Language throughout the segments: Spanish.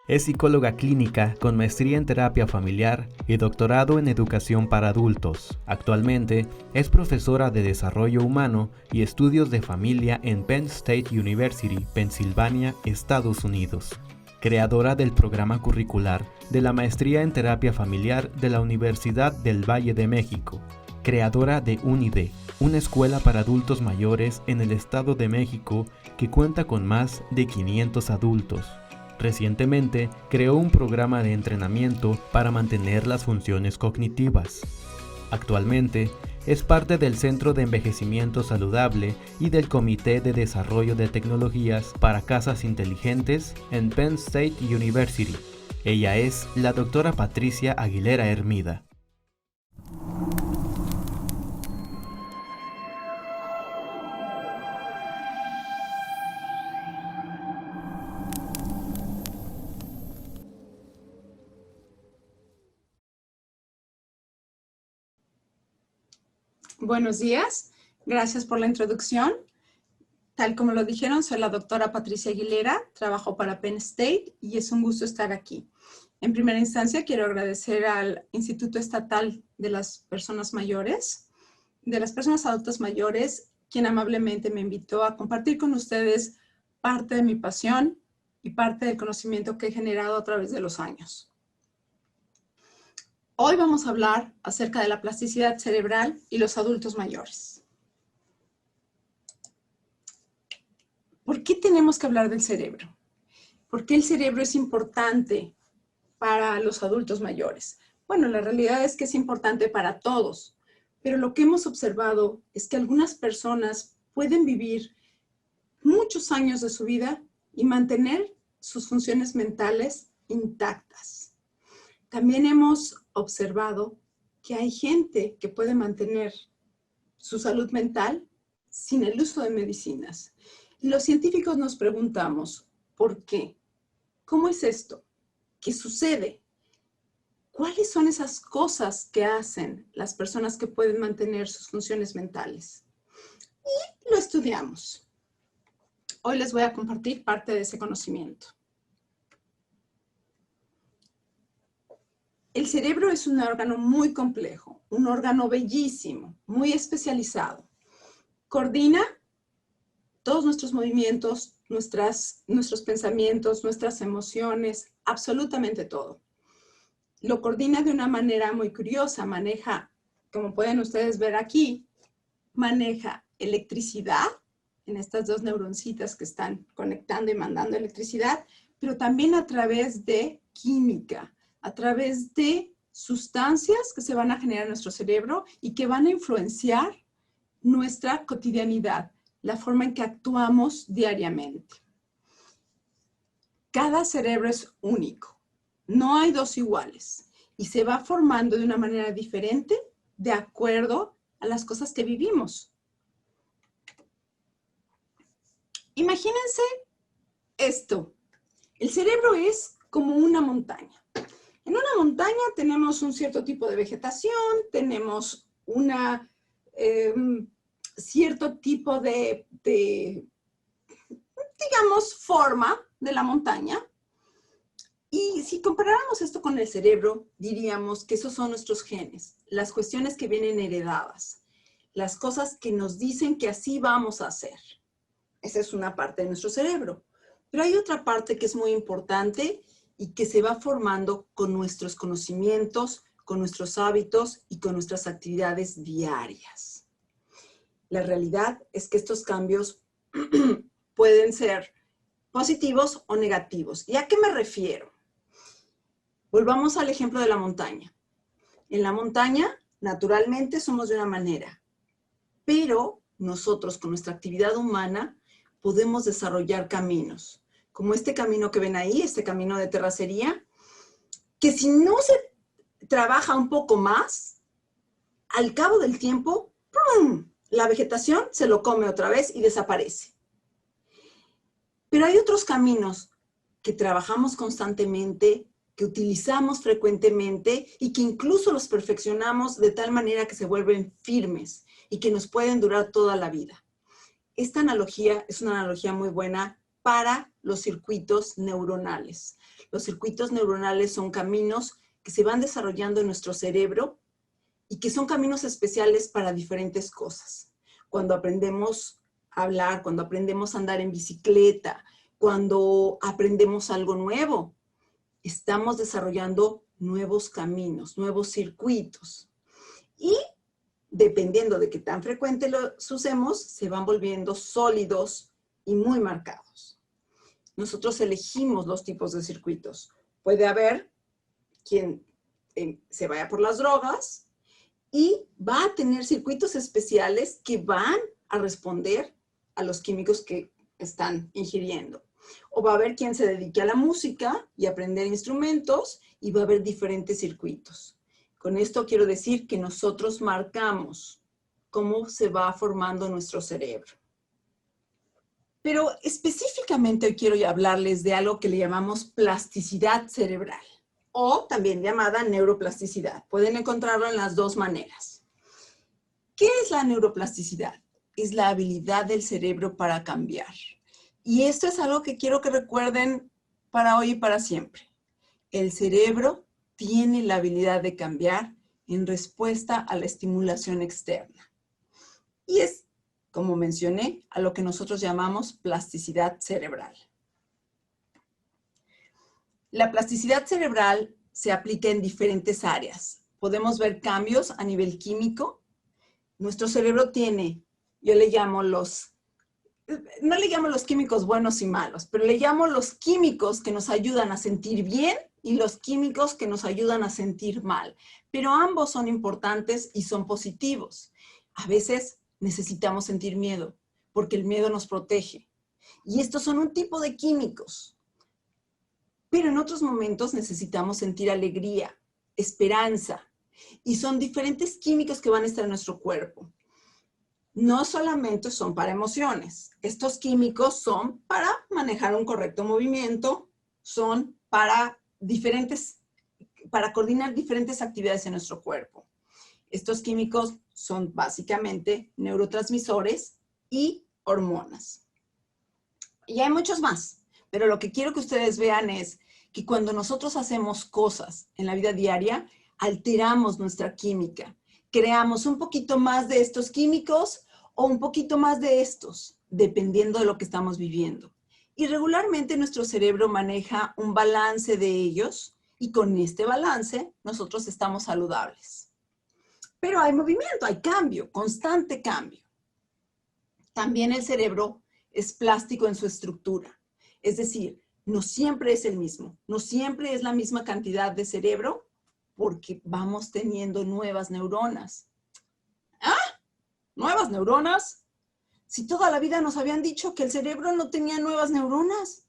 Es psicóloga clínica con maestría en terapia familiar y doctorado en educación para adultos. Actualmente es profesora de desarrollo humano y estudios de familia en Penn State University, Pensilvania, Estados Unidos. Creadora del programa curricular de la maestría en terapia familiar de la Universidad del Valle de México. Creadora de UNIDE, una escuela para adultos mayores en el Estado de México que cuenta con más de 500 adultos. Recientemente creó un programa de entrenamiento para mantener las funciones cognitivas. Actualmente es parte del Centro de Envejecimiento Saludable y del Comité de Desarrollo de Tecnologías para Casas Inteligentes en Penn State University. Ella es la doctora Patricia Aguilera Hermida. Buenos días, gracias por la introducción. Tal como lo dijeron, soy la doctora Patricia Aguilera, trabajo para Penn State y es un gusto estar aquí. En primera instancia, quiero agradecer al Instituto Estatal de las Personas Mayores, de las Personas Adultas Mayores, quien amablemente me invitó a compartir con ustedes parte de mi pasión y parte del conocimiento que he generado a través de los años. Hoy vamos a hablar acerca de la plasticidad cerebral y los adultos mayores. ¿Por qué tenemos que hablar del cerebro? ¿Por qué el cerebro es importante para los adultos mayores? Bueno, la realidad es que es importante para todos, pero lo que hemos observado es que algunas personas pueden vivir muchos años de su vida y mantener sus funciones mentales intactas. También hemos observado que hay gente que puede mantener su salud mental sin el uso de medicinas. Y los científicos nos preguntamos, ¿por qué? ¿Cómo es esto? ¿Qué sucede? ¿Cuáles son esas cosas que hacen las personas que pueden mantener sus funciones mentales? Y lo estudiamos. Hoy les voy a compartir parte de ese conocimiento. El cerebro es un órgano muy complejo, un órgano bellísimo, muy especializado. Coordina todos nuestros movimientos, nuestros pensamientos, nuestras emociones, absolutamente todo. Lo coordina de una manera muy curiosa, maneja, como pueden ustedes ver aquí, maneja electricidad en estas dos neuroncitas que están conectando y mandando electricidad, pero también a través de química, a través de sustancias que se van a generar en nuestro cerebro y que van a influenciar nuestra cotidianidad, la forma en que actuamos diariamente. Cada cerebro es único, no hay dos iguales y se va formando de una manera diferente de acuerdo a las cosas que vivimos. Imagínense esto, el cerebro es como una montaña. En una montaña tenemos un cierto tipo de vegetación, tenemos una cierto tipo de, digamos, forma de la montaña. Y si comparáramos esto con el cerebro, diríamos que esos son nuestros genes, las cuestiones que vienen heredadas, las cosas que nos dicen que así vamos a hacer. Esa es una parte de nuestro cerebro. Pero hay otra parte que es muy importante y que se va formando con nuestros conocimientos, con nuestros hábitos y con nuestras actividades diarias. La realidad es que estos cambios pueden ser positivos o negativos. ¿Y a qué me refiero? Volvamos al ejemplo de la montaña. En la montaña, naturalmente, somos de una manera, pero nosotros, con nuestra actividad humana, podemos desarrollar caminos, como este camino que ven ahí, este camino de terracería, que si no se trabaja un poco más, al cabo del tiempo, ¡pum!, la vegetación se lo come otra vez y desaparece. Pero hay otros caminos que trabajamos constantemente, que utilizamos frecuentemente y que incluso los perfeccionamos de tal manera que se vuelven firmes y que nos pueden durar toda la vida. Esta analogía es una analogía muy buena para los circuitos neuronales. Los circuitos neuronales son caminos que se van desarrollando en nuestro cerebro y que son caminos especiales para diferentes cosas. Cuando aprendemos a hablar, cuando aprendemos a andar en bicicleta, cuando aprendemos algo nuevo, estamos desarrollando nuevos caminos, nuevos circuitos. Y dependiendo de qué tan frecuente los usemos, se van volviendo sólidos y muy marcados. Nosotros elegimos los tipos de circuitos. Puede haber quien se vaya por las drogas y va a tener circuitos especiales que van a responder a los químicos que están ingiriendo. O va a haber quien se dedique a la música y aprender instrumentos y va a haber diferentes circuitos. Con esto quiero decir que nosotros marcamos cómo se va formando nuestro cerebro. Pero específicamente hoy quiero hablarles de algo que le llamamos plasticidad cerebral o también llamada neuroplasticidad. Pueden encontrarlo en las dos maneras. ¿Qué es la neuroplasticidad? Es la habilidad del cerebro para cambiar. Y esto es algo que quiero que recuerden para hoy y para siempre. El cerebro tiene la habilidad de cambiar en respuesta a la estimulación externa. Y es, como mencioné, a lo que nosotros llamamos plasticidad cerebral. La plasticidad cerebral se aplica en diferentes áreas. Podemos ver cambios a nivel químico. Nuestro cerebro tiene, yo le llamo no le llamo los químicos buenos y malos, pero le llamo los químicos que nos ayudan a sentir bien y los químicos que nos ayudan a sentir mal. Pero ambos son importantes y son positivos. A veces necesitamos sentir miedo, porque el miedo nos protege. Y estos son un tipo de químicos. Pero en otros momentos necesitamos sentir alegría, esperanza. Y son diferentes químicos que van a estar en nuestro cuerpo. No solamente son para emociones. Estos químicos son para manejar un correcto movimiento, son para coordinar diferentes actividades en nuestro cuerpo. Estos químicos son básicamente neurotransmisores y hormonas. Y hay muchos más, pero lo que quiero que ustedes vean es que cuando nosotros hacemos cosas en la vida diaria, alteramos nuestra química. Creamos un poquito más de estos químicos o un poquito más de estos, dependiendo de lo que estamos viviendo. Y regularmente nuestro cerebro maneja un balance de ellos y con este balance nosotros estamos saludables. Pero hay movimiento, hay cambio, constante cambio. También el cerebro es plástico en su estructura. Es decir, no siempre es el mismo, no siempre es la misma cantidad de cerebro porque vamos teniendo nuevas neuronas. ¿Ah? ¿Nuevas neuronas? Si toda la vida nos habían dicho que el cerebro no tenía nuevas neuronas.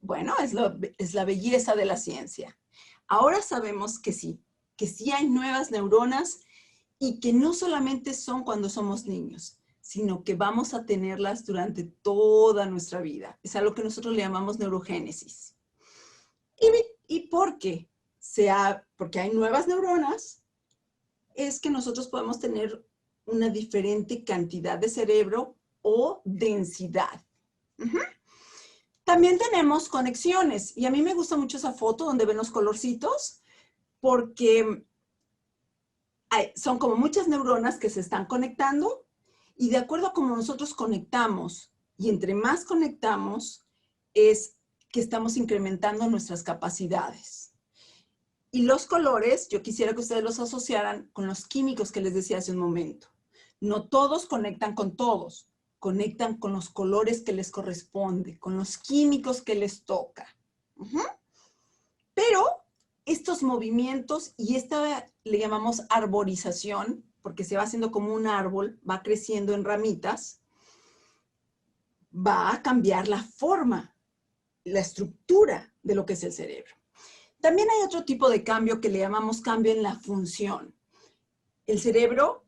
Bueno, es la belleza de la ciencia. Ahora sabemos que sí hay nuevas neuronas y que no solamente son cuando somos niños, sino que vamos a tenerlas durante toda nuestra vida. Es a lo que nosotros le llamamos neurogénesis. ¿Y por qué? Porque hay nuevas neuronas, es que nosotros podemos tener una diferente cantidad de cerebro o densidad. También tenemos conexiones y a mí me gusta mucho esa foto donde ven los colorcitos porque son como muchas neuronas que se están conectando y de acuerdo a cómo nosotros conectamos y entre más conectamos es que estamos incrementando nuestras capacidades. Y los colores, yo quisiera que ustedes los asociaran con los químicos que les decía hace un momento. No todos conectan con todos, conectan con los colores que les corresponde, con los químicos que les toca. Pero estos movimientos, y esta le llamamos arborización, porque se va haciendo como un árbol, va creciendo en ramitas, va a cambiar la forma, la estructura de lo que es el cerebro. También hay otro tipo de cambio que le llamamos cambio en la función. El cerebro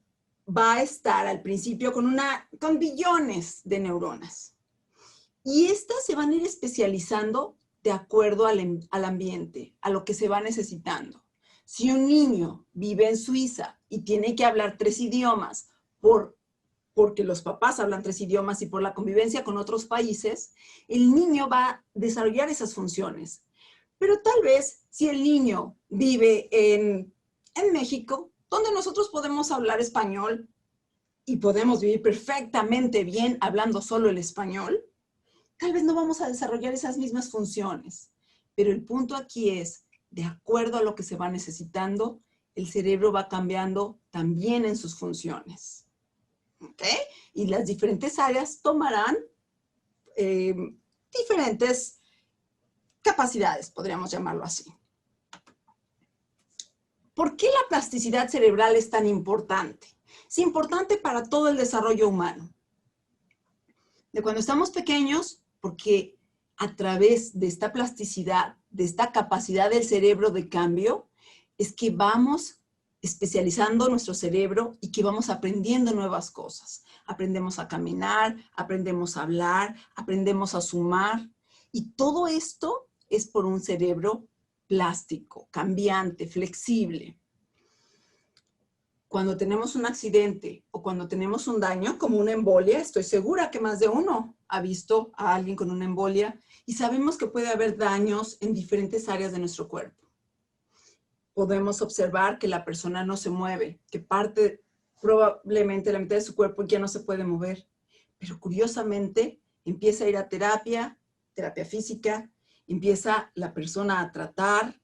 va a estar al principio con billones de neuronas. Y estas se van a ir especializando de acuerdo al ambiente, a lo que se va necesitando. Si un niño vive en Suiza y tiene que hablar 3 idiomas por porque los papás hablan 3 idiomas y por la convivencia con otros países, el niño va a desarrollar esas funciones. Pero tal vez si el niño vive en México, donde nosotros podemos hablar español y podemos vivir perfectamente bien hablando solo el español, tal vez no vamos a desarrollar esas mismas funciones. Pero el punto aquí es, de acuerdo a lo que se va necesitando, el cerebro va cambiando también en sus funciones. ¿Ok? Y las diferentes áreas tomarán diferentes capacidades, podríamos llamarlo así. ¿Por qué la plasticidad cerebral es tan importante? Es importante para todo el desarrollo humano. De cuando estamos pequeños, porque a través de esta plasticidad, de esta capacidad del cerebro de cambio, es que vamos especializando nuestro cerebro y que vamos aprendiendo nuevas cosas. Aprendemos a caminar, aprendemos a hablar, aprendemos a sumar. Y todo esto es por un cerebro plástico, cambiante, flexible. Cuando tenemos un accidente o cuando tenemos un daño, como una embolia, estoy segura que más de uno ha visto a alguien con una embolia y sabemos que puede haber daños en diferentes áreas de nuestro cuerpo. Podemos observar que la persona no se mueve, que parte probablemente la mitad de su cuerpo ya no se puede mover, pero curiosamente empieza a ir a terapia física, empieza la persona a tratar,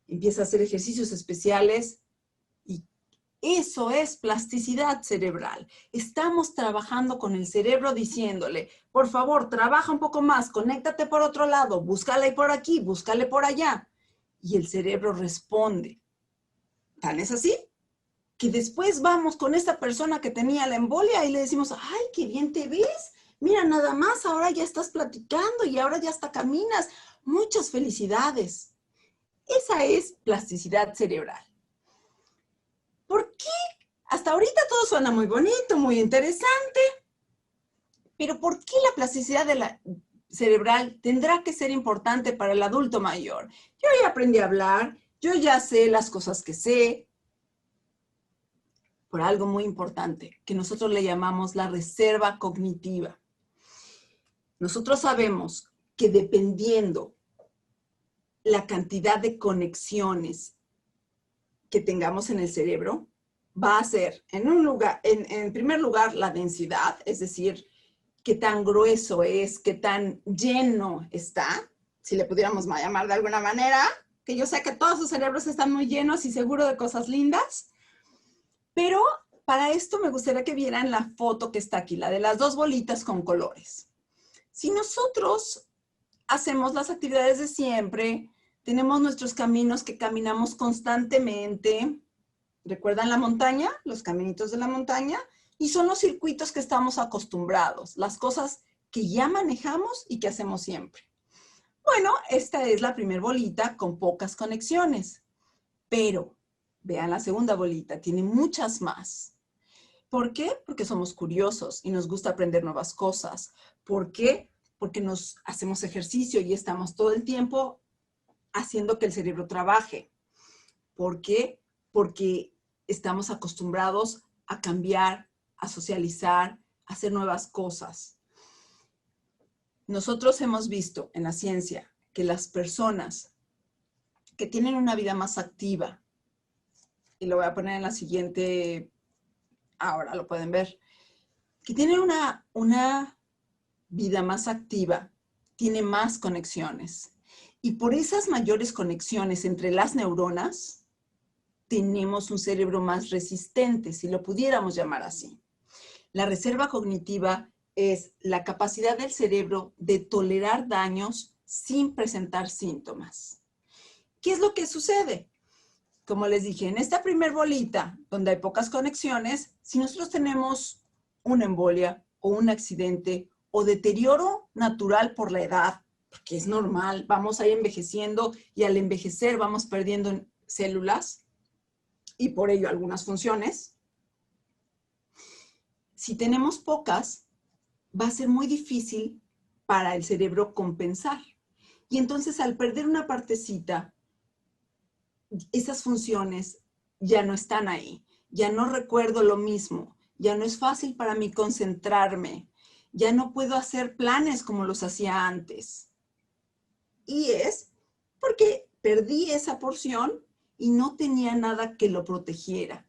empieza a hacer ejercicios especiales y eso es plasticidad cerebral. Estamos trabajando con el cerebro diciéndole, por favor, trabaja un poco más, conéctate por otro lado, búscale por aquí, búscale por allá. Y el cerebro responde. ¿Tan es así? Que después vamos con esta persona que tenía la embolia y le decimos, ay, qué bien te ves. Mira, nada más, ahora ya estás platicando y ahora ya hasta caminas. Muchas felicidades. Esa es plasticidad cerebral. ¿Por qué? Hasta ahorita todo suena muy bonito, muy interesante. Pero ¿por qué la plasticidad cerebral tendrá que ser importante para el adulto mayor? Yo ya aprendí a hablar, yo ya sé las cosas que sé, por algo muy importante, que nosotros le llamamos la reserva cognitiva. Nosotros sabemos que dependiendo la cantidad de conexiones que tengamos en el cerebro, va a ser, en primer lugar, la densidad, es decir, qué tan grueso es, qué tan lleno está, si le pudiéramos llamar de alguna manera, que yo sé que todos sus cerebros están muy llenos y seguros de cosas lindas, pero para esto me gustaría que vieran la foto que está aquí, la de las 2 bolitas con colores. Si nosotros hacemos las actividades de siempre, tenemos nuestros caminos que caminamos constantemente, ¿recuerdan la montaña? Los caminitos de la montaña, y son los circuitos que estamos acostumbrados, las cosas que ya manejamos y que hacemos siempre. Bueno, esta es la primera bolita con pocas conexiones, pero vean la segunda bolita, tiene muchas más. ¿Por qué? Porque somos curiosos y nos gusta aprender nuevas cosas. ¿Por qué? Porque nos hacemos ejercicio y estamos todo el tiempo haciendo que el cerebro trabaje. ¿Por qué? Porque estamos acostumbrados a cambiar, a socializar, a hacer nuevas cosas. Nosotros hemos visto en la ciencia que las personas que tienen una vida más activa, y lo voy a poner en la siguiente, ahora lo pueden ver, que tienen una vida más activa, tiene más conexiones. Y por esas mayores conexiones entre las neuronas, tenemos un cerebro más resistente, si lo pudiéramos llamar así. La reserva cognitiva es la capacidad del cerebro de tolerar daños sin presentar síntomas. ¿Qué es lo que sucede? Como les dije, en esta primer bolita, donde hay pocas conexiones, si nosotros tenemos una embolia o un accidente o deterioro natural por la edad, porque es normal, vamos a ir envejeciendo y al envejecer vamos perdiendo células y por ello algunas funciones. Si tenemos pocas, va a ser muy difícil para el cerebro compensar. Y entonces al perder una partecita, esas funciones ya no están ahí, ya no recuerdo lo mismo, ya no es fácil para mí concentrarme, ya no puedo hacer planes como los hacía antes. Y es porque perdí esa porción y no tenía nada que lo protegiera.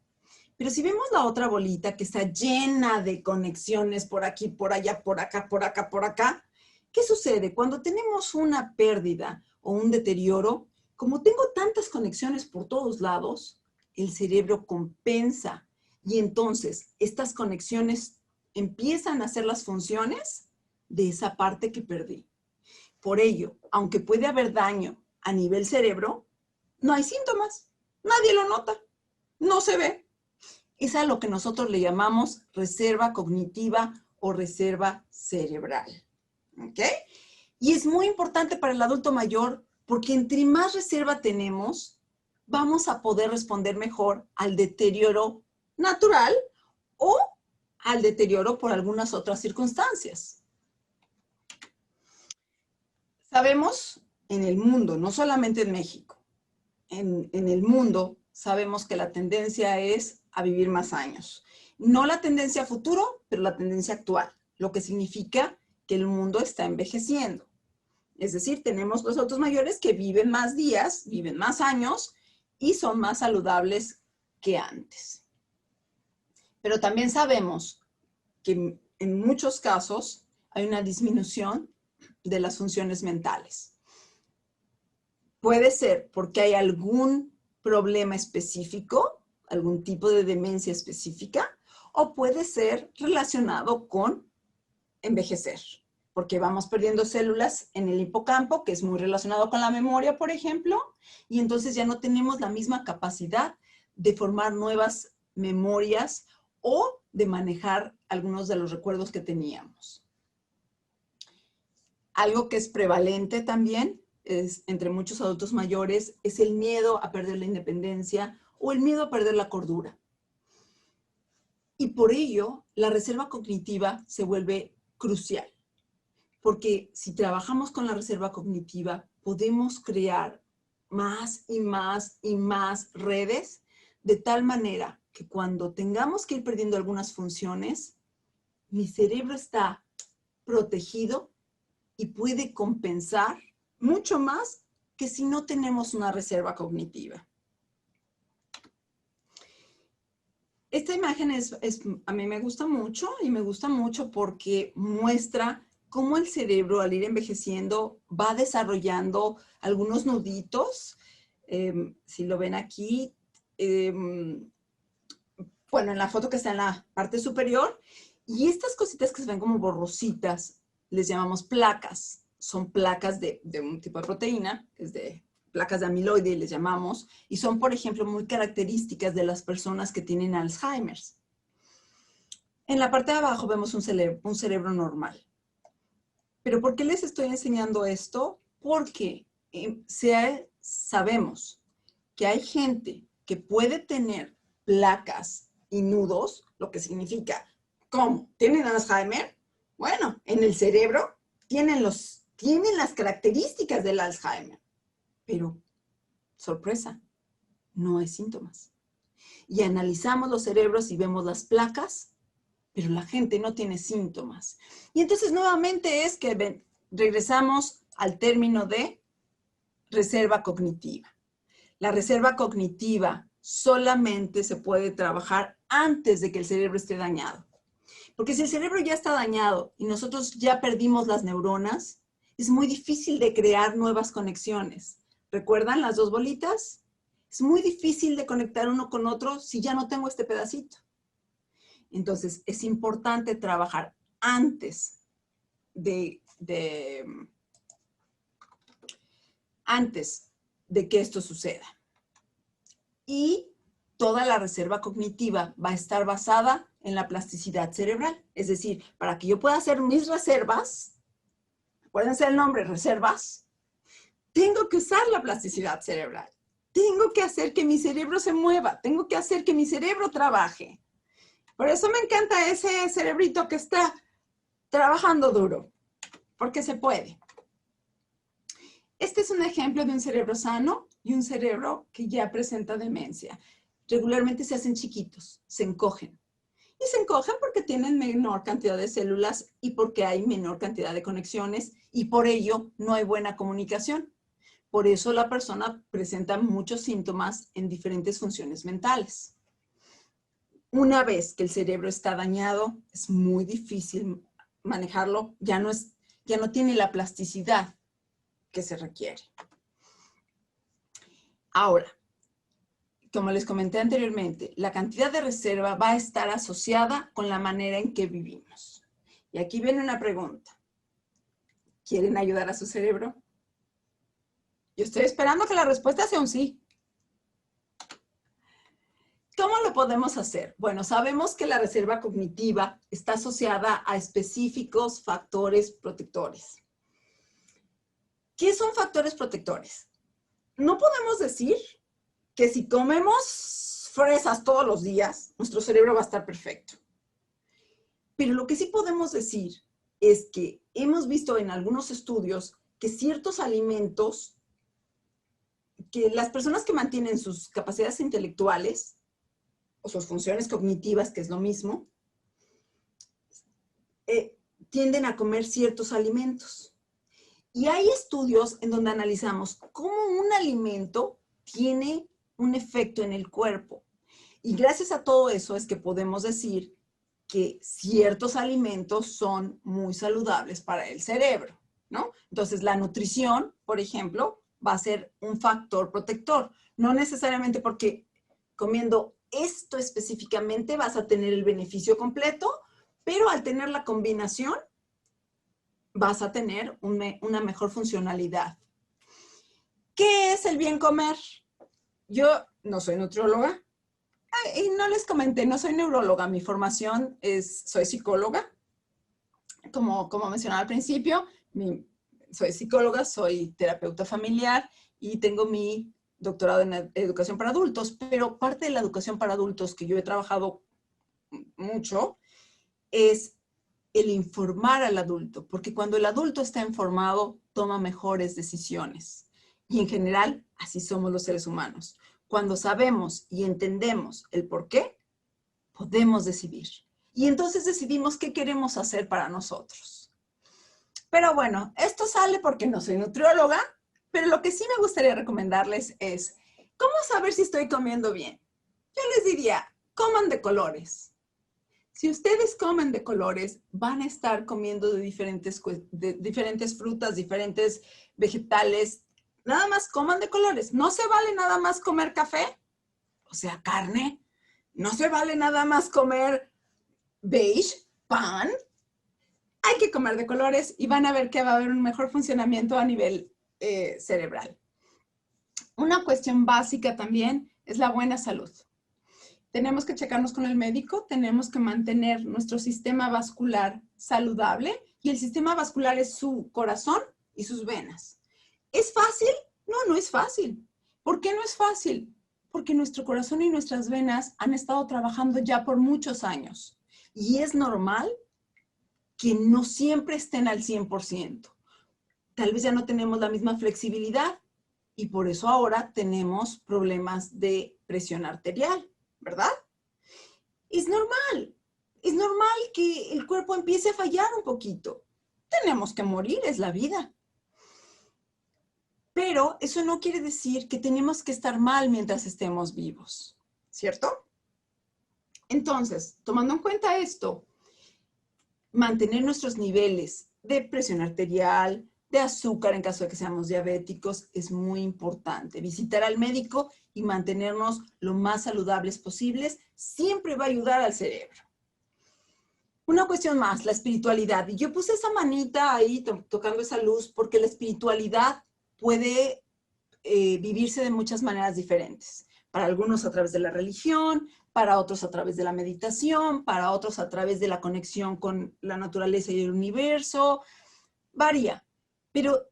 Pero si vemos la otra bolita que está llena de conexiones por aquí, por allá, por acá, por acá, por acá, ¿qué sucede? Cuando tenemos una pérdida o un deterioro, como tengo tantas conexiones por todos lados, el cerebro compensa y entonces estas conexiones empiezan a hacer las funciones de esa parte que perdí. Por ello, aunque puede haber daño a nivel cerebro, no hay síntomas, nadie lo nota, no se ve. Es a lo que nosotros le llamamos reserva cognitiva o reserva cerebral. ¿Ok? Y es muy importante para el adulto mayor porque entre más reserva tenemos, vamos a poder responder mejor al deterioro natural o al deterioro por algunas otras circunstancias. Sabemos en el mundo, no solamente en México, en el mundo sabemos que la tendencia es a vivir más años. No la tendencia a futuro, pero la tendencia actual, lo que significa que el mundo está envejeciendo. Es decir, tenemos los adultos mayores que viven más días, viven más años y son más saludables que antes. Pero también sabemos que en muchos casos hay una disminución de las funciones mentales. Puede ser porque hay algún problema específico, algún tipo de demencia específica, o puede ser relacionado con envejecer, porque vamos perdiendo células en el hipocampo, que es muy relacionado con la memoria, por ejemplo, y entonces ya no tenemos la misma capacidad de formar nuevas memorias o de manejar algunos de los recuerdos que teníamos. Algo que es prevalente también entre muchos adultos mayores es el miedo a perder la independencia o el miedo a perder la cordura. Y por ello, la reserva cognitiva se vuelve crucial. Porque si trabajamos con la reserva cognitiva, podemos crear más y más y más redes de tal manera que cuando tengamos que ir perdiendo algunas funciones, mi cerebro está protegido y puede compensar mucho más que si no tenemos una reserva cognitiva. Esta imagen a mí me gusta mucho y me gusta mucho porque muestra cómo el cerebro al ir envejeciendo va desarrollando algunos nuditos. Si lo ven aquí, bueno, en la foto que está en la parte superior, y estas cositas que se ven como borrositas, les llamamos placas. Son placas de un tipo de proteína, que es de placas de amiloide, les llamamos, y son, por ejemplo, muy características de las personas que tienen Alzheimer. En la parte de abajo vemos un cerebro normal. ¿Pero por qué les estoy enseñando esto? Porque sabemos que hay gente que puede tener placas y nudos, lo que significa, ¿cómo? ¿Tienen Alzheimer? Bueno, en el cerebro tienen las características del Alzheimer, pero, sorpresa, no hay síntomas. Y analizamos los cerebros y vemos las placas, pero la gente no tiene síntomas. Y entonces nuevamente es que regresamos al término de reserva cognitiva. La reserva cognitiva solamente se puede trabajar antes de que el cerebro esté dañado. Porque si el cerebro ya está dañado y nosotros ya perdimos las neuronas, es muy difícil de crear nuevas conexiones. ¿Recuerdan las dos bolitas? Es muy difícil de conectar uno con otro si ya no tengo este pedacito. Entonces, es importante trabajar antes de que esto suceda. Y toda la reserva cognitiva va a estar basada en la plasticidad cerebral. Es decir, para que yo pueda hacer mis reservas, acuérdense el nombre, reservas, tengo que usar la plasticidad cerebral. Tengo que hacer que mi cerebro se mueva. Tengo que hacer que mi cerebro trabaje. Por eso me encanta ese cerebrito que está trabajando duro, porque se puede. Este es un ejemplo de un cerebro sano y un cerebro que ya presenta demencia. Regularmente se hacen chiquitos, se encogen. Y se encogen porque tienen menor cantidad de células y porque hay menor cantidad de conexiones y por ello no hay buena comunicación. Por eso la persona presenta muchos síntomas en diferentes funciones mentales. Una vez que el cerebro está dañado, es muy difícil manejarlo, ya no tiene la plasticidad que se requiere. Ahora, como les comenté anteriormente, la cantidad de reserva va a estar asociada con la manera en que vivimos. Y aquí viene una pregunta. ¿Quieren ayudar a su cerebro? Yo estoy esperando que la respuesta sea un sí. ¿Cómo lo podemos hacer? Bueno, sabemos que la reserva cognitiva está asociada a específicos factores protectores. ¿Qué son factores protectores? No podemos decir que si comemos fresas todos los días, nuestro cerebro va a estar perfecto. Pero lo que sí podemos decir es que hemos visto en algunos estudios que ciertos alimentos, que las personas que mantienen sus capacidades intelectuales o sus funciones cognitivas, que es lo mismo, tienden a comer ciertos alimentos. Y hay estudios en donde analizamos cómo un alimento tiene un efecto en el cuerpo. Y gracias a todo eso es que podemos decir que ciertos alimentos son muy saludables para el cerebro, ¿no? Entonces, la nutrición, por ejemplo, va a ser un factor protector. No necesariamente porque comiendo esto específicamente vas a tener el beneficio completo, pero al tener la combinación vas a tener una mejor funcionalidad. ¿Qué es el bien comer? Yo no soy nutrióloga y no les comenté, no soy neuróloga, mi formación soy psicóloga. Como mencionaba al principio, soy psicóloga, soy terapeuta familiar y tengo mi doctorado en educación para adultos, pero parte de la educación para adultos que yo he trabajado mucho es el informar al adulto, porque cuando el adulto está informado, toma mejores decisiones. Y en general, así somos los seres humanos. Cuando sabemos y entendemos el por qué, podemos decidir. Y entonces decidimos qué queremos hacer para nosotros. Pero bueno, esto sale porque no soy nutrióloga, pero lo que sí me gustaría recomendarles es, ¿cómo saber si estoy comiendo bien? Yo les diría, coman de colores. Si ustedes comen de colores, van a estar comiendo de diferentes frutas, diferentes vegetales. Nada más coman de colores. No se vale nada más comer café, o sea, carne. No se vale nada más comer beige, pan. Hay que comer de colores y van a ver que va a haber un mejor funcionamiento a nivel cerebral. Una cuestión básica también es la buena salud. Tenemos que checarnos con el médico, tenemos que mantener nuestro sistema vascular saludable y el sistema vascular es su corazón y sus venas. ¿Es fácil? No, no es fácil. ¿Por qué no es fácil? Porque nuestro corazón y nuestras venas han estado trabajando ya por muchos años y es normal que no siempre estén al 100%. Tal vez ya no tenemos la misma flexibilidad y por eso ahora tenemos problemas de presión arterial, ¿verdad? Es normal que el cuerpo empiece a fallar un poquito. Tenemos que morir, es la vida. Pero eso no quiere decir que tenemos que estar mal mientras estemos vivos, ¿cierto? Entonces, tomando en cuenta esto, mantener nuestros niveles de presión arterial, de azúcar en caso de que seamos diabéticos, es muy importante. Visitar al médico y mantenernos lo más saludables posibles siempre va a ayudar al cerebro. Una cuestión más, la espiritualidad. Y yo puse esa manita ahí tocando esa luz porque la espiritualidad puede vivirse de muchas maneras diferentes. Para algunos a través de la religión, para otros a través de la meditación, para otros a través de la conexión con la naturaleza y el universo. Varía. Pero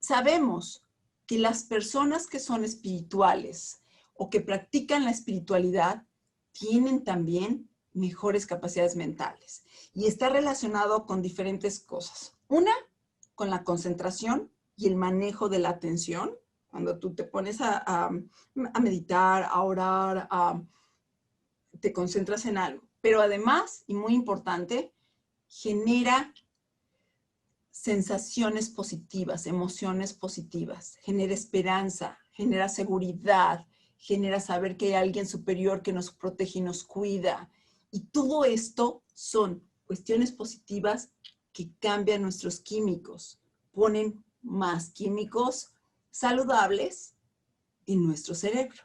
sabemos que las personas que son espirituales o que practican la espiritualidad tienen también mejores capacidades mentales. Y está relacionado con diferentes cosas. Una, con la concentración y el manejo de la atención. Cuando tú te pones a meditar, a orar, te concentras en algo. pero además, y muy importante, genera sensaciones positivas, emociones positivas, genera esperanza, genera seguridad, genera saber que hay alguien superior que nos protege y nos cuida. Y todo esto son cuestiones positivas que cambian nuestros químicos, ponen más químicos saludables en nuestro cerebro.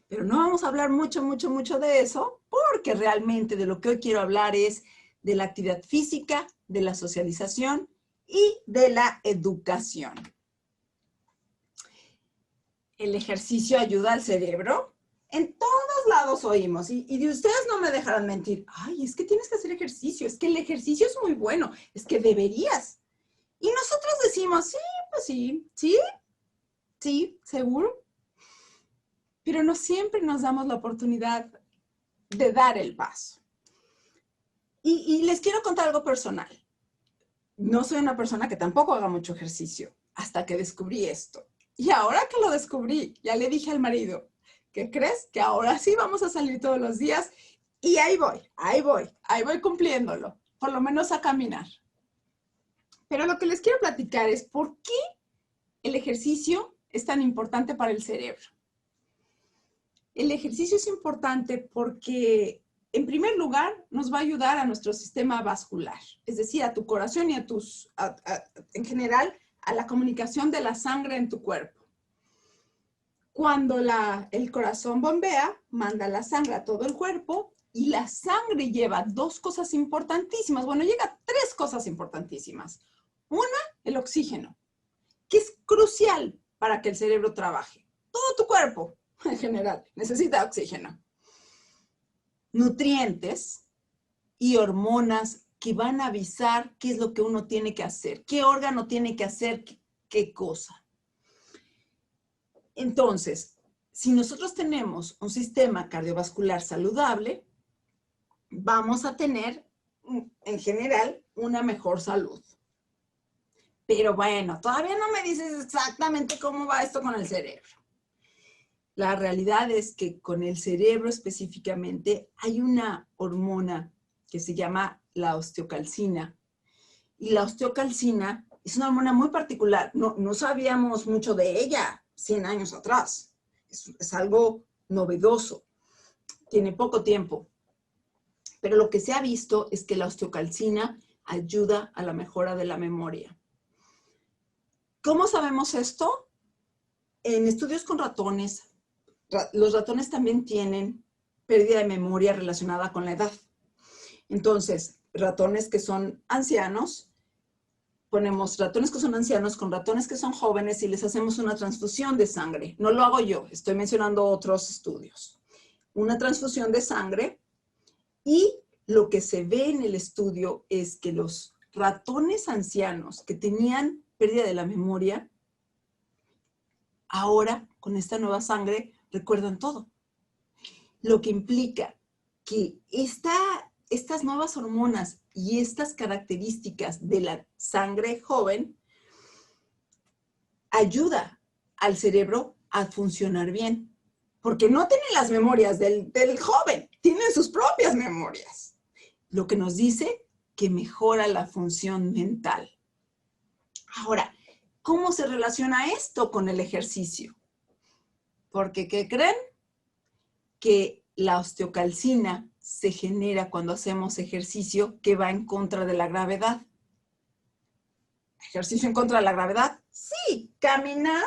Pero no vamos a hablar mucho de eso, porque realmente de lo que hoy quiero hablar es de la actividad física, de la socialización y de la educación. El ejercicio ayuda al cerebro. En todos lados oímos, y de ustedes no me dejarán mentir. Ay, es que tienes que hacer ejercicio, es que el ejercicio es muy bueno, es que deberías. Y nosotros decimos, sí, pues sí, seguro. Pero no siempre nos damos la oportunidad de dar el paso. Y les quiero contar algo personal. No soy una persona que tampoco haga mucho ejercicio, hasta que descubrí esto. Y ahora que lo descubrí, ya le dije al marido, ¿qué crees? Que ahora sí vamos a salir todos los días. Y ahí voy cumpliéndolo, por lo menos a caminar. Pero lo que les quiero platicar es por qué el ejercicio es tan importante para el cerebro. El ejercicio es importante porque, en primer lugar, nos va a ayudar a nuestro sistema vascular, es decir, a tu corazón y en general, a la comunicación de la sangre en tu cuerpo. Cuando el corazón bombea, manda la sangre a todo el cuerpo y la sangre lleva dos cosas importantísimas. Bueno, llega tres cosas importantísimas. Una, el oxígeno, que es crucial para que el cerebro trabaje. Todo tu cuerpo, en general, necesita oxígeno. Nutrientes y hormonas que van a avisar qué es lo que uno tiene que hacer, qué órgano tiene que hacer qué cosa. Entonces, si nosotros tenemos un sistema cardiovascular saludable, vamos a tener, en general, una mejor salud. Pero bueno, todavía no me dices exactamente cómo va esto con el cerebro. La realidad es que con el cerebro específicamente hay una hormona que se llama la osteocalcina. Y la osteocalcina es una hormona muy particular. No sabíamos mucho de ella 100 años atrás. Es algo novedoso. Tiene poco tiempo. Pero lo que se ha visto es que la osteocalcina ayuda a la mejora de la memoria. ¿Cómo sabemos esto? En estudios con ratones, los ratones también tienen pérdida de memoria relacionada con la edad. Entonces, ratones que son ancianos, ponemos ratones que son ancianos con ratones que son jóvenes y les hacemos una transfusión de sangre. No lo hago yo, estoy mencionando otros estudios. Una transfusión de sangre y lo que se ve en el estudio es que los ratones ancianos que tenían pérdida de la memoria, ahora con esta nueva sangre recuerdan todo. Lo que implica que estas nuevas hormonas y estas características de la sangre joven ayuda al cerebro a funcionar bien. Porque no tienen las memorias del joven, tienen sus propias memorias. Lo que nos dice que mejora la función mental. Ahora, ¿cómo se relaciona esto con el ejercicio? Porque, ¿qué creen? Que la osteocalcina se genera cuando hacemos ejercicio que va en contra de la gravedad. ¿Ejercicio en contra de la gravedad? Sí, caminar,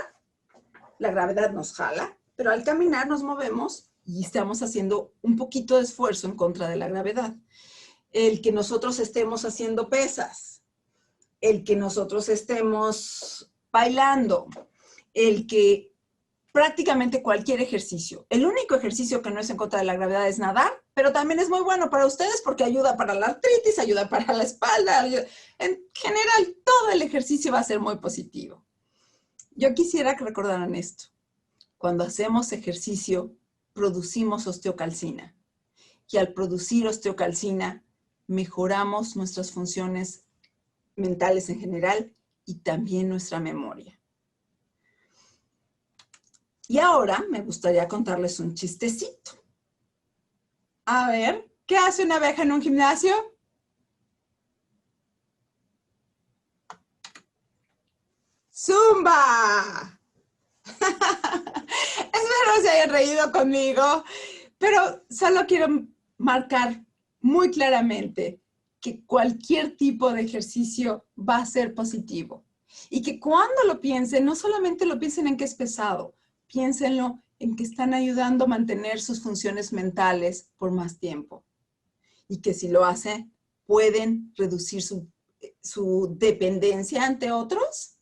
la gravedad nos jala, pero al caminar nos movemos y estamos haciendo un poquito de esfuerzo en contra de la gravedad. El que nosotros estemos haciendo pesas, el que nosotros estemos bailando, el que prácticamente cualquier ejercicio. El único ejercicio que no es en contra de la gravedad es nadar, pero también es muy bueno para ustedes porque ayuda para la artritis, ayuda para la espalda. En general, todo el ejercicio va a ser muy positivo. Yo quisiera que recordaran esto. Cuando hacemos ejercicio, producimos osteocalcina. Y al producir osteocalcina, mejoramos nuestras funciones mentales en general y también nuestra memoria. Y ahora me gustaría contarles un chistecito. A ver, ¿Qué hace una abeja en un gimnasio? ¡Zumba! Espero se hayan reído conmigo, pero solo quiero marcar muy claramente que cualquier tipo de ejercicio va a ser positivo. Y que cuando lo piensen, no solamente lo piensen en que es pesado, piénsenlo en que están ayudando a mantener sus funciones mentales por más tiempo. Y que si lo hacen, pueden reducir su dependencia ante otros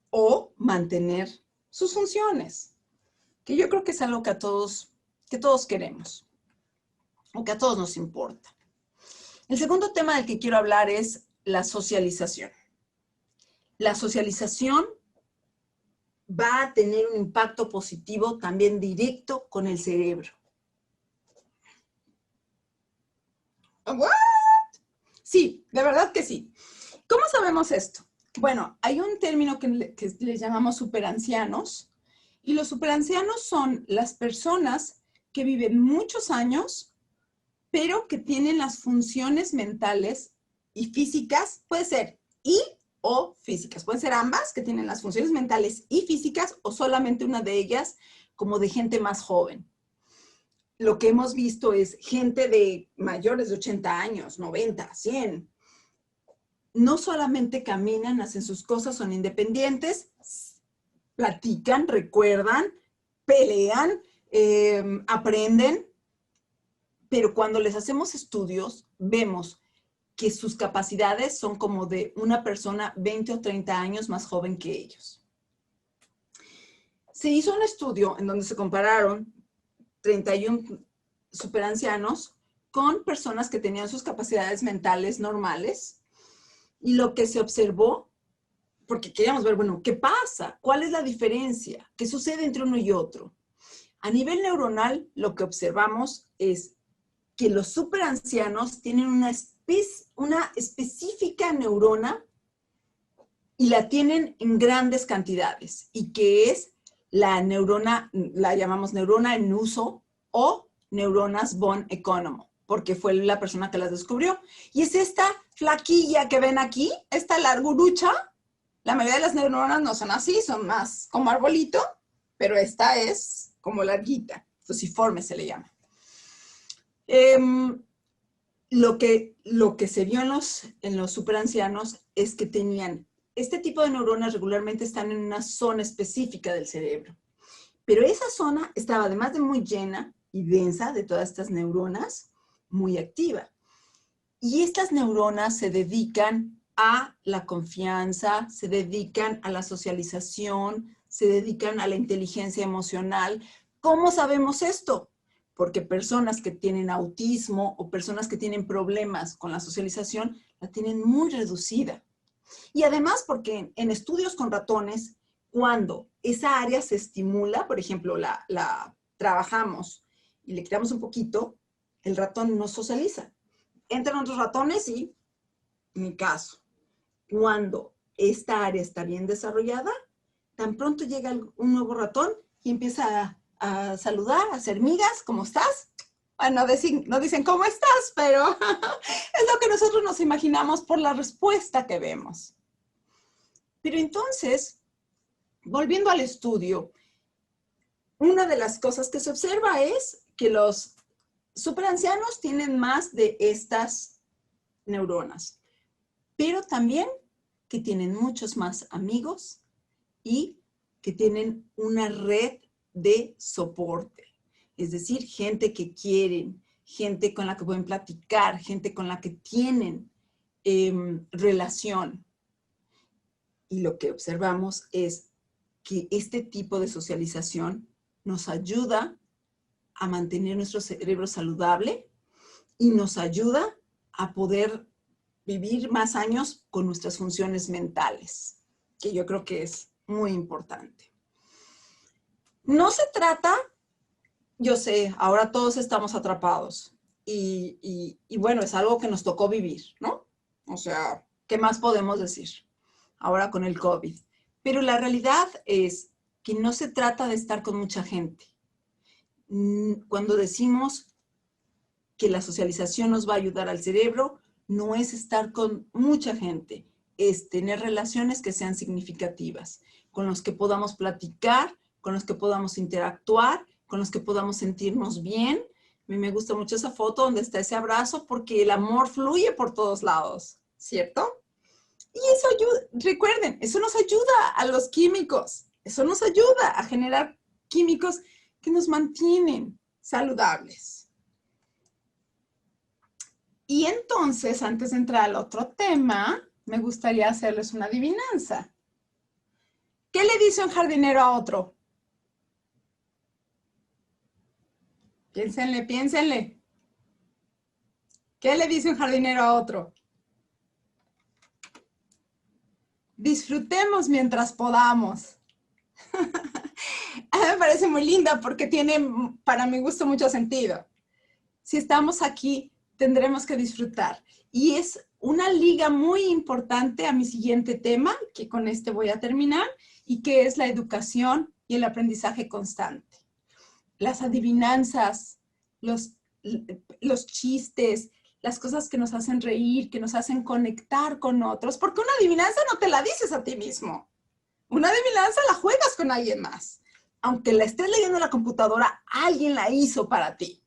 o mantener sus funciones, que yo creo que es algo que todos queremos, o que a todos nos importa. El segundo tema del que quiero hablar es la socialización. La socialización va a tener un impacto positivo también directo con el cerebro. ¿What? Sí, de verdad que sí. ¿Cómo sabemos esto? Bueno, hay un término que les llamamos superancianos, y los superancianos son las personas que viven muchos años, pero que tienen las funciones mentales y físicas, puede ser o físicas, pueden ser ambas, que tienen las funciones mentales y físicas, o solamente una de ellas, como de gente más joven. Lo que hemos visto es gente de mayores de 80 años, 90, 100. No solamente caminan, hacen sus cosas, son independientes, platican, recuerdan, pelean, aprenden, pero cuando les hacemos estudios, vemos que sus capacidades son como de una persona 20 o 30 años más joven que ellos. Se hizo un estudio en donde se compararon 31 superancianos con personas que tenían sus capacidades mentales normales, y lo que se observó, porque queríamos ver, bueno, ¿qué pasa? ¿Cuál es la diferencia? ¿Qué sucede entre uno y otro? A nivel neuronal, lo que observamos es que los superancianos tienen una específica neurona, y la tienen en grandes cantidades, y que es la neurona, la llamamos neurona en uso, o neuronas von Economo, porque fue la persona que las descubrió. Y es esta flaquilla que ven aquí, esta largurucha. La mayoría de las neuronas no son así, son más como arbolito, pero esta es como larguita, fusiforme se le llama. Lo que se vio en los superancianos es que tenían este tipo de neuronas, regularmente están en una zona específica del cerebro, pero esa zona estaba, además de muy llena y densa de todas estas neuronas, muy activa. Y estas neuronas se dedican a la confianza, se dedican a la socialización, se dedican a la inteligencia emocional. ¿Cómo sabemos esto? Porque personas que tienen autismo o personas que tienen problemas con la socialización la tienen muy reducida. Y además porque en estudios con ratones, cuando esa área se estimula, por ejemplo, la trabajamos y le quitamos un poquito, el ratón no socializa. Entran otros ratones y, en mi caso, cuando esta área está bien desarrollada, tan pronto llega un nuevo ratón y empieza a saludar, a hacer migas, ¿cómo estás? Bueno, no dicen cómo estás, pero es lo que nosotros nos imaginamos por la respuesta que vemos. Pero entonces, volviendo al estudio, una de las cosas que se observa es que los superancianos tienen más de estas neuronas, pero también que tienen muchos más amigos y que tienen una red de soporte. Es decir, gente que quieren, gente con la que pueden platicar, gente con la que tienen relación. Y lo que observamos es que este tipo de socialización nos ayuda a mantener nuestro cerebro saludable y nos ayuda a poder vivir más años con nuestras funciones mentales, que yo creo que es muy importante. No se trata, yo sé, ahora todos estamos atrapados y bueno, es algo que nos tocó vivir, ¿no? O sea, ¿qué más podemos decir ahora con el COVID? Pero la realidad es que no se trata de estar con mucha gente. Cuando decimos que la socialización nos va a ayudar al cerebro no es estar con mucha gente, es tener relaciones que sean significativas, con los que podamos platicar, con los que podamos interactuar, con los que podamos sentirnos bien. A mí me gusta mucho esa foto donde está ese abrazo porque el amor fluye por todos lados, ¿cierto? Y eso ayuda, recuerden, eso nos ayuda a los químicos, eso nos ayuda a generar químicos que nos mantienen saludables. Y entonces, antes de entrar al otro tema, me gustaría hacerles una adivinanza. ¿Qué le dice un jardinero a otro? Piénsenle, piénsenle. ¿Qué le dice un jardinero a otro? Disfrutemos mientras podamos. A mí me parece muy linda porque tiene, para mi gusto, mucho sentido. Si estamos aquí, tendremos que disfrutar. Y es una liga muy importante a mi siguiente tema, que con este voy a terminar, y que es la educación y el aprendizaje constante. Las adivinanzas, los chistes, las cosas que nos hacen reír, que nos hacen conectar con otros, porque una adivinanza no te la dices a ti mismo. Una adivinanza la juegas con alguien más. Aunque la estés leyendo en la computadora, alguien la hizo para ti.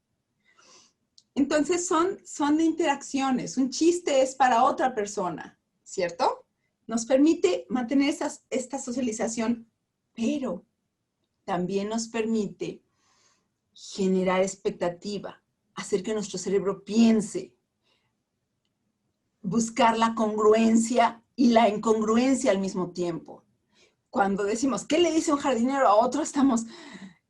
Entonces son de interacciones. Un chiste es para otra persona, ¿cierto? Nos permite mantener esta socialización, pero también nos permite generar expectativa, hacer que nuestro cerebro piense, buscar la congruencia y la incongruencia al mismo tiempo. Cuando decimos, ¿qué le dice un jardinero a otro? Estamos,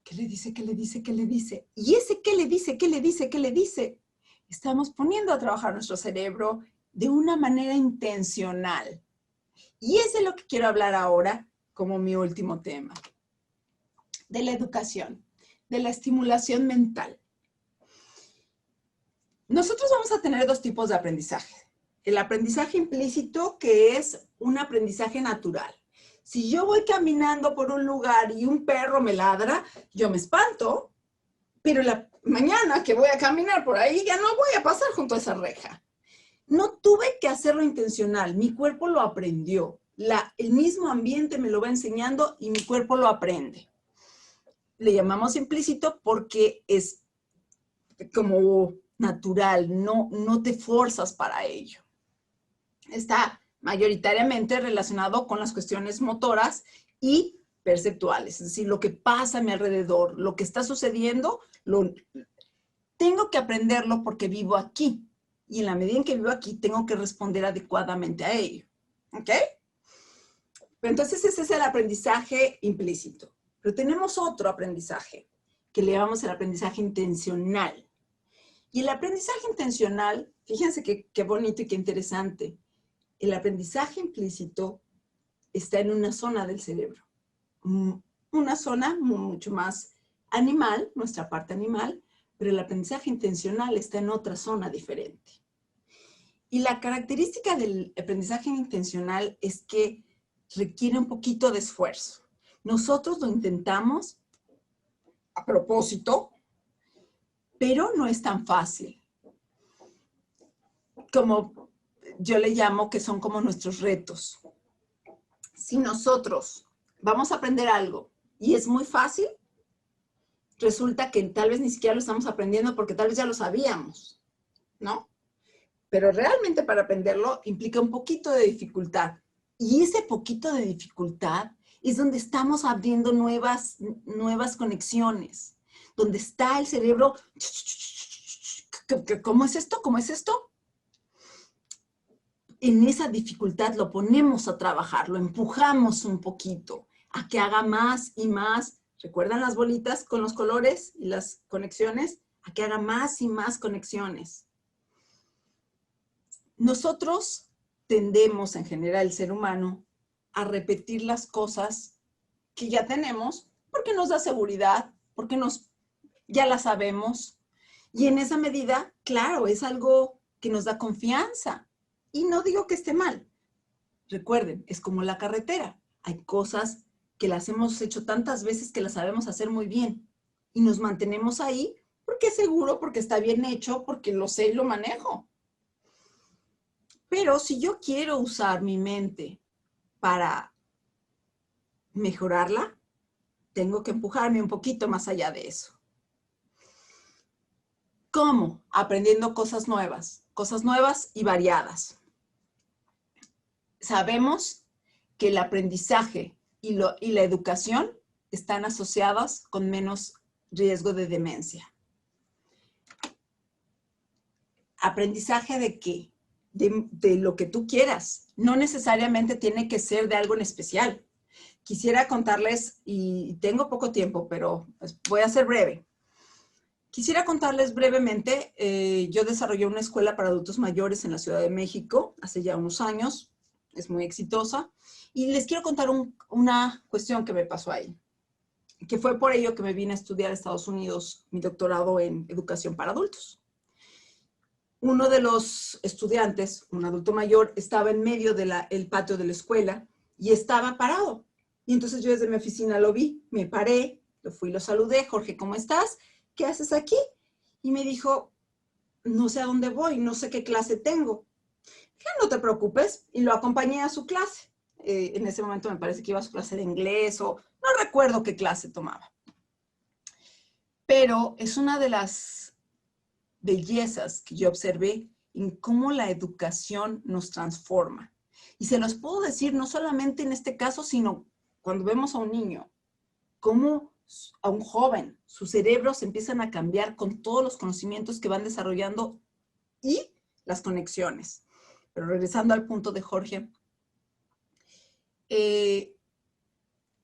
¿qué le dice? ¿Qué le dice? ¿Qué le dice? Y ese ¿qué le dice? ¿Qué le dice? ¿Qué le dice? Estamos poniendo a trabajar nuestro cerebro de una manera intencional. Y es de lo que quiero hablar ahora como mi último tema. De la educación, de la estimulación mental. Nosotros vamos a tener dos tipos de aprendizaje. El aprendizaje implícito, que es un aprendizaje natural. Si yo voy caminando por un lugar y un perro me ladra, yo me espanto, pero la mañana que voy a caminar por ahí ya no voy a pasar junto a esa reja. No tuve que hacerlo intencional, mi cuerpo lo aprendió. El mismo ambiente me lo va enseñando y mi cuerpo lo aprende. Le llamamos implícito porque es como natural, no te forzas para ello. Está mayoritariamente relacionado con las cuestiones motoras y perceptuales, es decir, lo que pasa a mi alrededor, lo que está sucediendo, tengo que aprenderlo porque vivo aquí. Y en la medida en que vivo aquí, tengo que responder adecuadamente a ello. ¿Ok? Entonces, ese es el aprendizaje implícito. Pero tenemos otro aprendizaje, que le llamamos el aprendizaje intencional. Y el aprendizaje intencional, fíjense qué bonito y qué interesante. El aprendizaje implícito está en una zona del cerebro. Una zona mucho más animal, nuestra parte animal, pero el aprendizaje intencional está en otra zona diferente. Y la característica del aprendizaje intencional es que requiere un poquito de esfuerzo. Nosotros lo intentamos a propósito, pero no es tan fácil. Como yo le llamo que son como nuestros retos. Si nosotros vamos a aprender algo y es muy fácil, resulta que tal vez ni siquiera lo estamos aprendiendo porque tal vez ya lo sabíamos, ¿no? Pero realmente para aprenderlo implica un poquito de dificultad. Y ese poquito de dificultad es donde estamos abriendo nuevas conexiones, donde está el cerebro. ¿Cómo es esto? ¿Cómo es esto? En esa dificultad lo ponemos a trabajar, lo empujamos un poquito a que haga más y más. ¿Recuerdan las bolitas con los colores y las conexiones? A que haga más y más conexiones. Nosotros tendemos, en general, el ser humano, a repetir las cosas que ya tenemos porque nos da seguridad, porque ya las sabemos. Y en esa medida, claro, es algo que nos da confianza. Y no digo que esté mal. Recuerden, es como la carretera. Hay cosas que las hemos hecho tantas veces que las sabemos hacer muy bien. Y nos mantenemos ahí porque es seguro, porque está bien hecho, porque lo sé y lo manejo. Pero si yo quiero usar mi mente para mejorarla, tengo que empujarme un poquito más allá de eso. ¿Cómo? Aprendiendo cosas nuevas y variadas. Sabemos que el aprendizaje y la educación están asociadas con menos riesgo de demencia. ¿Aprendizaje de qué? De lo que tú quieras. No necesariamente tiene que ser de algo en especial. Quisiera contarles, y tengo poco tiempo, pero voy a ser breve. Quisiera contarles brevemente, yo desarrollé una escuela para adultos mayores en la Ciudad de México hace ya unos años, es muy exitosa, y les quiero contar una cuestión que me pasó ahí, que fue por ello que me vine a estudiar a Estados Unidos mi doctorado en educación para adultos. Uno de los estudiantes, un adulto mayor, estaba en medio del patio de la escuela y estaba parado. Y entonces yo desde mi oficina lo vi, me paré, lo fui, lo saludé, Jorge, ¿cómo estás? ¿Qué haces aquí? Y me dijo, no sé a dónde voy, no sé qué clase tengo. Dije, no te preocupes, y lo acompañé a su clase. En ese momento me parece que iba a su clase de inglés o no recuerdo qué clase tomaba. Pero es una de las bellezas que yo observé en cómo la educación nos transforma. Y se los puedo decir no solamente en este caso, sino cuando vemos a un niño, cómo a un joven, sus cerebros empiezan a cambiar con todos los conocimientos que van desarrollando y las conexiones. Pero regresando al punto de Jorge,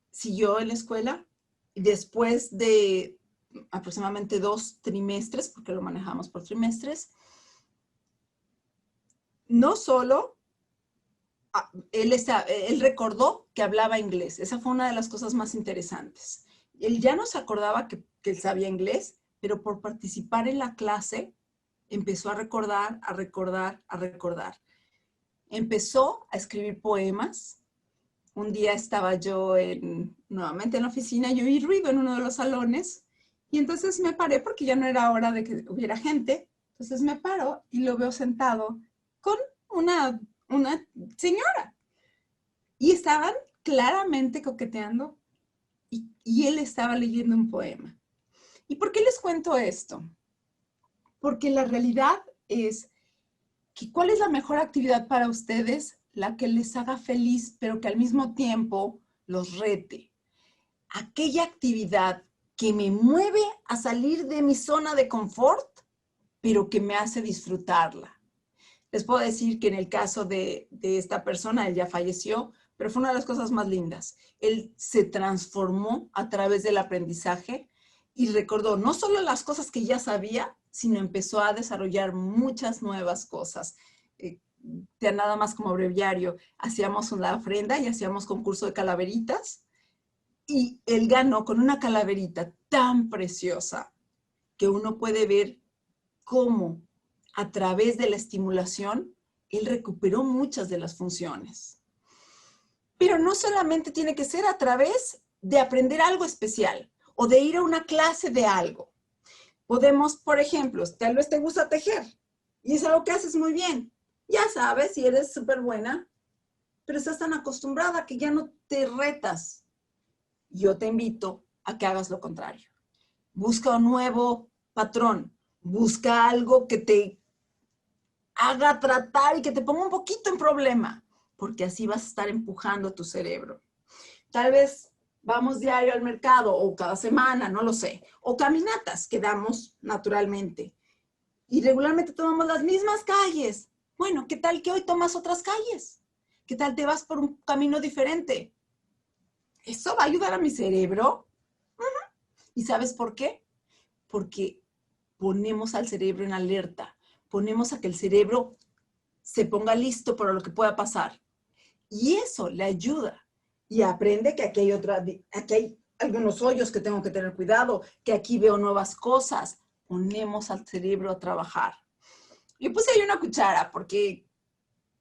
siguió en la escuela y después de aproximadamente 2 trimestres, porque lo manejamos por trimestres, no solo él recordó que hablaba inglés. Esa fue una de las cosas más interesantes. Él ya no se acordaba que él sabía inglés, pero por participar en la clase empezó a recordar, a recordar, a recordar. Empezó a escribir poemas. Un día estaba yo nuevamente en la oficina y oí ruido en uno de los salones y entonces me paré porque ya no era hora de que hubiera gente. Entonces me paro y lo veo sentado con una señora y estaban claramente coqueteando y él estaba leyendo un poema. ¿Y por qué les cuento esto? Porque la realidad es que ¿cuál es la mejor actividad para ustedes? La que les haga feliz, pero que al mismo tiempo los rete. Aquella actividad que me mueve a salir de mi zona de confort, pero que me hace disfrutarla. Les puedo decir que en el caso de esta persona, él ya falleció, pero fue una de las cosas más lindas. Él se transformó a través del aprendizaje y recordó no solo las cosas que ya sabía, sino empezó a desarrollar muchas nuevas cosas. Ya nada más como breviario, hacíamos una ofrenda y hacíamos concurso de calaveritas y él ganó con una calaverita tan preciosa que uno puede ver cómo a través de la estimulación él recuperó muchas de las funciones. Pero no solamente tiene que ser a través de aprender algo especial o de ir a una clase de algo. Podemos, por ejemplo, tal vez te gusta tejer y es algo que haces muy bien. Ya sabes, y eres súper buena, pero estás tan acostumbrada que ya no te retas. Yo te invito a que hagas lo contrario. Busca un nuevo patrón. Busca algo que te haga tratar y que te ponga un poquito en problema, porque así vas a estar empujando tu cerebro. Tal vez vamos diario al mercado o cada semana, no lo sé, o caminatas que damos naturalmente. Y regularmente tomamos las mismas calles. Bueno, ¿qué tal que hoy tomas otras calles? ¿Qué tal te vas por un camino diferente? ¿Eso va a ayudar a mi cerebro? ¿Y sabes por qué? Porque ponemos al cerebro en alerta. Ponemos a que el cerebro se ponga listo para lo que pueda pasar. Y eso le ayuda. Y aprende que aquí hay algunos hoyos que tengo que tener cuidado, que aquí veo nuevas cosas. Ponemos al cerebro a trabajar. Yo puse ahí una cuchara porque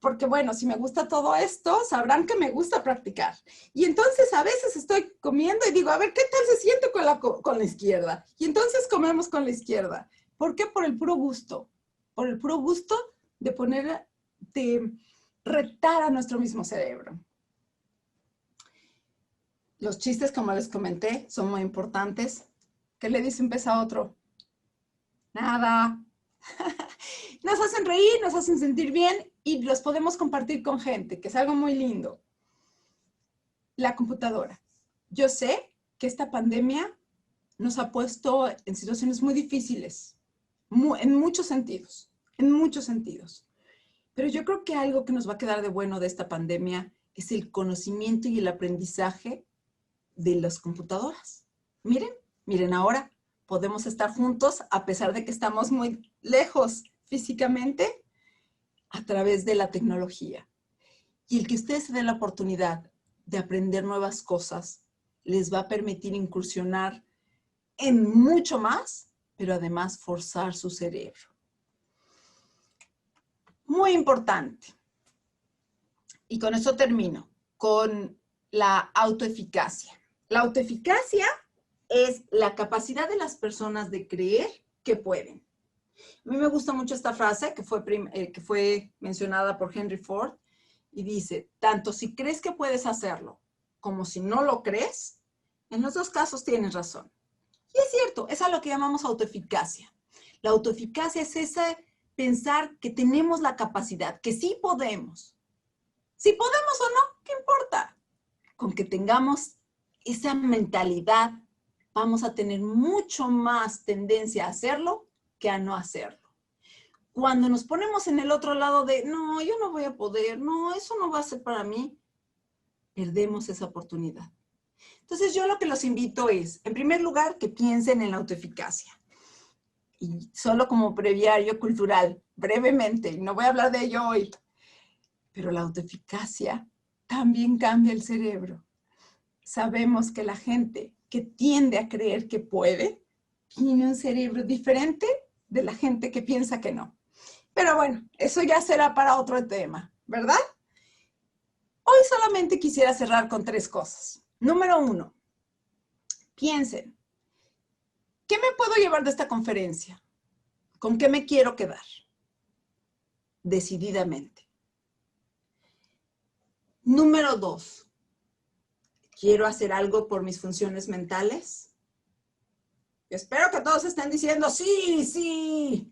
porque bueno, si me gusta todo esto, sabrán que me gusta practicar. Y entonces a veces estoy comiendo y digo, a ver, ¿qué tal se siente con la izquierda? Y entonces comemos con la izquierda. ¿Por qué? Por el puro gusto. Por el puro gusto de retar a nuestro mismo cerebro. Los chistes, como les comenté, son muy importantes. ¿Qué le dice un pez a otro? Nada. Nos hacen reír, nos hacen sentir bien y los podemos compartir con gente, que es algo muy lindo. La computadora. Yo sé que esta pandemia nos ha puesto en situaciones muy difíciles, en muchos sentidos, Pero yo creo que algo que nos va a quedar de bueno de esta pandemia es el conocimiento y el aprendizaje de las computadoras. Miren ahora, podemos estar juntos a pesar de que estamos muy lejos físicamente a través de la tecnología. Y el que ustedes se den la oportunidad de aprender nuevas cosas les va a permitir incursionar en mucho más, pero además forzar su cerebro. Muy importante. Y con eso termino, con la autoeficacia. La autoeficacia es la capacidad de las personas de creer que pueden. A mí me gusta mucho esta frase que fue mencionada por Henry Ford y dice, tanto si crees que puedes hacerlo como si no lo crees, en los dos casos tienes razón. Y es cierto, es a lo que llamamos autoeficacia. La autoeficacia es ese pensar que tenemos la capacidad, que sí podemos. Si podemos o no, ¿qué importa? Con que tengamos esa mentalidad, vamos a tener mucho más tendencia a hacerlo que a no hacerlo. Cuando nos ponemos en el otro lado de, no, yo no voy a poder, no, eso no va a ser para mí, perdemos esa oportunidad. Entonces yo lo que los invito es, en primer lugar, que piensen en la autoeficacia. Y solo como breviario cultural, brevemente, no voy a hablar de ello hoy, pero la autoeficacia también cambia el cerebro. Sabemos que la gente que tiende a creer que puede, tiene un cerebro diferente de la gente que piensa que no. Pero bueno, eso ya será para otro tema, ¿verdad? Hoy solamente quisiera cerrar con 3 cosas. Número 1, piensen, ¿qué me puedo llevar de esta conferencia? ¿Con qué me quiero quedar? Decididamente. Número 2, ¿quiero hacer algo por mis funciones mentales? Espero que todos estén diciendo, sí, sí.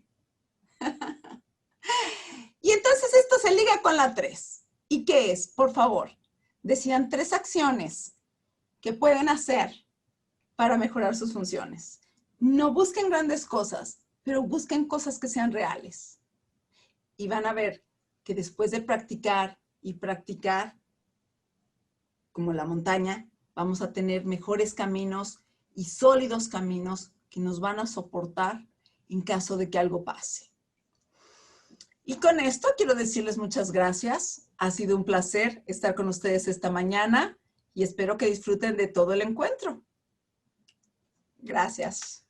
Y entonces esto se liga con la 3. ¿Y qué es? Por favor, decidan 3 acciones que pueden hacer para mejorar sus funciones. No busquen grandes cosas, pero busquen cosas que sean reales. Y van a ver que después de practicar y practicar, como la montaña, vamos a tener mejores caminos y sólidos caminos que nos van a soportar en caso de que algo pase. Y con esto quiero decirles muchas gracias. Ha sido un placer estar con ustedes esta mañana y espero que disfruten de todo el encuentro. Gracias.